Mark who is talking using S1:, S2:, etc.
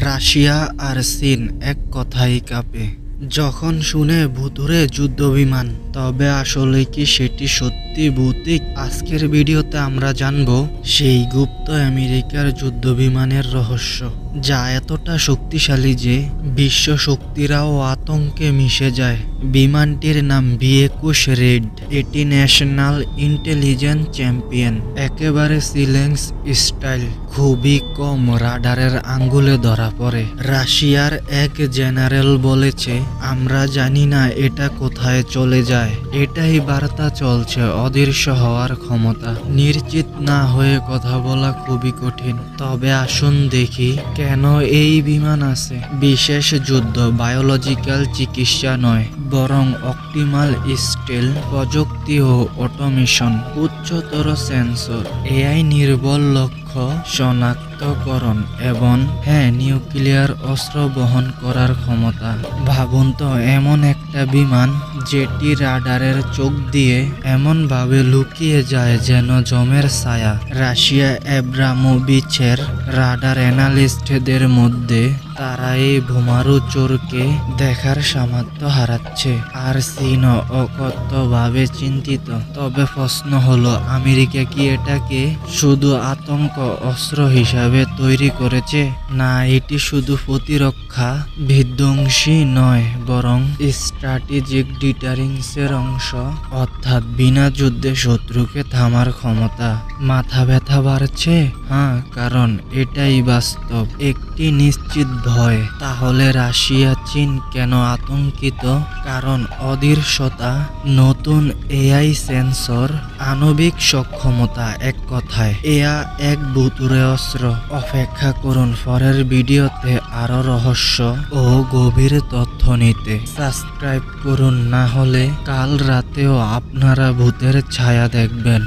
S1: Russia আর চীন এক কথাই কাঁপে যখন শুনে ভুতুড়ে যুদ্ধবিমান। তবে আসলে কি সেটি সত্যি ভৌতিক? আজকের ভিডিওতে আমরা জানবো সেই গুপ্ত আমেরিকার যুদ্ধবিমানের রহস্য, যা এতটা শক্তিশালী যে বিশ্ব শক্তিরাও আতঙ্কে মিশে যায়। বিমানটির নাম B-21 রেড। এটি ন্যাশনাল ইন্টেলিজেন্স চ্যাম্পিয়ন, একেবারে সিলেন্স স্টাইল, খুবই কম রাডারের আঙ্গুলে ধরা পড়ে। রাশিয়ার এক জেনারেল বলেছে, আমরা জানি না এটা কোথায় চলে যায়, এটাই বার্তা চলছে অদৃশ্য হওয়ার ক্ষমতা। নিশ্চিত না হয়ে কথা বলা খুবই কঠিন। তবে আসুন দেখি কেন এই বিমান আছে। বিশেষ যুদ্ধ, বায়োলজিক্যাল চিকিৎসা নয়, বরং অপটিমাল স্টিল প্রযুক্তি ও অটোমেশন, উচ্চতর সেন্সর, এআই নির্ভর লক্ষ্য শনাক্তকরণ এবং নিউক্লিয়ার অস্ত্র বহন করার ক্ষমতা। ভাবুন তো, এমন একটা বিমান যেটি রাডারের চোখ দিয়ে এমন ভাবে লুকিয়ে যায় যেন জমের ছায়া। রাশিয়া এব্রামোভিচের রাডার অ্যানালিস্টদের মধ্যে তারা এই বোমারু চোরকে দেখার সামর্থ্য হারাচ্ছে, আর চীনও অকথ্যভাবে চিন্তিত। তবে প্রশ্ন হলো, আমেরিকা কি এটাকে শুধু আতঙ্ক অস্ত্র হিসাবে তৈরি করেছে, না এটি শুধু প্রতিরক্ষা বিধ্বংসী নয়, বরং স্ট্র্যাটেজিক ডিটারিংসের অংশ, অর্থাৎ বিনা যুদ্ধে শত্রুকে থামার ক্ষমতা। মাথা ব্যথা বাড়ছে? কারণ এটাই বাস্তব। একটি নিশ্চিত ভয়, তাহলে রাশিয়া চীন কেন আতঙ্কিত? কারণ অদৃশ্যতা, নতুন এআই সেন্সর, আণবিক সক্ষমতা, এক কথায় এয়া এক ভুতুড়ে অস্ত্র। অপেক্ষা করুন পরের ভিডিওতে আরো রহস্য ও গভীর তথ্য নিতে। সাবস্ক্রাইব করুন, না হলে কাল রাতেও আপনারা ভূতের ছায়া দেখবেন।